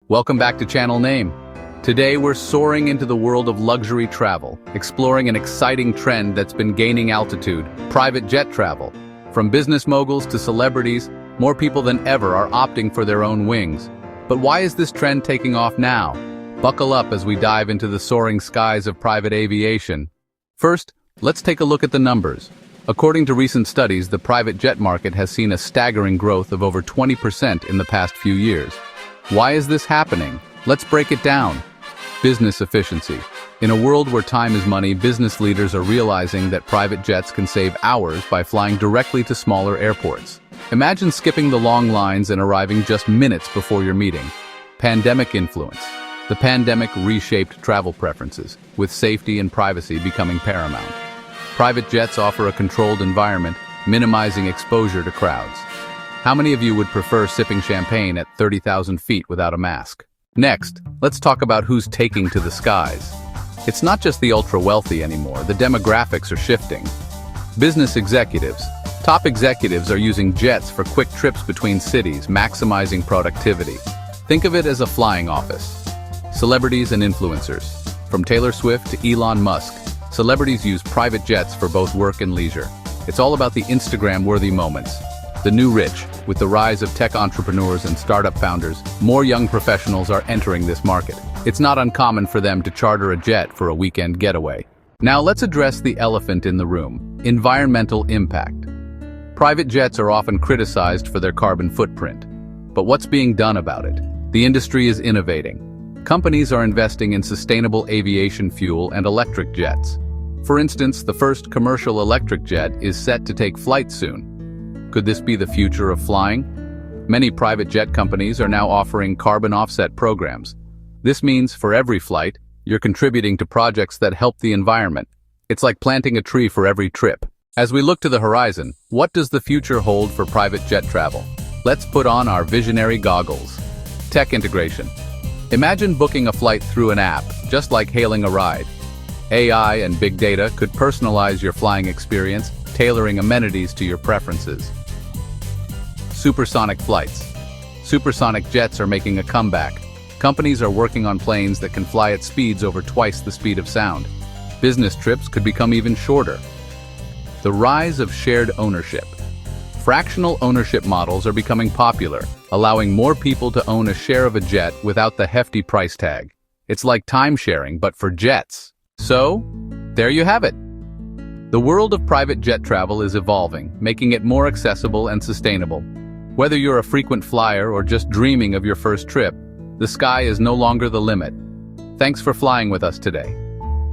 Welcome back to Channel Name. Today we're soaring into the world of luxury travel, exploring an exciting trend that's been gaining altitude: private jet travel. From business moguls to celebrities, more people than ever are opting for their own wings. But why is this trend taking off now? Buckle up as we dive into the soaring skies of private aviation. First, let's take a look at the numbers. According to recent studies, the private jet market has seen a staggering growth of over 20% in the past few years. Why is this happening? Let's break it down. Business efficiency. In a world where time is money, business leaders are realizing that private jets can save hours by flying directly to smaller airports. Imagine skipping the long lines and arriving just minutes before your meeting. Pandemic influence. The pandemic reshaped travel preferences, with safety and privacy becoming paramount. Private jets offer a controlled environment, minimizing exposure to crowds. How many of you would prefer sipping champagne at 30,000 feet without a mask? Next, let's talk about who's taking to the skies. It's not just the ultra-wealthy anymore, the demographics are shifting. Business executives. Top executives are using jets for quick trips between cities, maximizing productivity. Think of it as a flying office. Celebrities and influencers. From Taylor Swift to Elon Musk, celebrities use private jets for both work and leisure. It's all about the Instagram-worthy moments. The new rich. With the rise of tech entrepreneurs and startup founders, more young professionals are entering this market. It's not uncommon for them to charter a jet for a weekend getaway. Now let's address the elephant in the room: environmental impact. Private jets are often criticized for their carbon footprint. But what's being done about it? The industry is innovating. Companies are investing in sustainable aviation fuel and electric jets. For instance, the first commercial electric jet is set to take flight soon. Could this be the future of flying? Many private jet companies are now offering carbon offset programs. This means for every flight, you're contributing to projects that help the environment. It's like planting a tree for every trip. As we look to the horizon, what does the future hold for private jet travel? Let's put on our visionary goggles. Tech integration. Imagine booking a flight through an app, just like hailing a ride. AI and big data could personalize your flying experience, tailoring amenities to your preferences. Supersonic flights. Supersonic jets are making a comeback. Companies are working on planes that can fly at speeds over twice the speed of sound. Business trips could become even shorter. The rise of shared ownership. Fractional ownership models are becoming popular, allowing more people to own a share of a jet without the hefty price tag. It's like time-sharing, but for jets. So, there you have it. The world of private jet travel is evolving, making it more accessible and sustainable. Whether you're a frequent flyer or just dreaming of your first trip, the sky is no longer the limit. Thanks for flying with us today.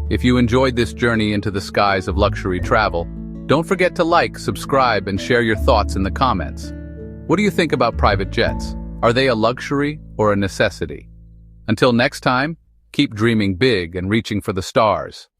If you enjoyed this journey into the skies of luxury travel, don't forget to like, subscribe, and share your thoughts in the comments. What do you think about private jets? Are they a luxury or a necessity? Until next time, keep dreaming big and reaching for the stars.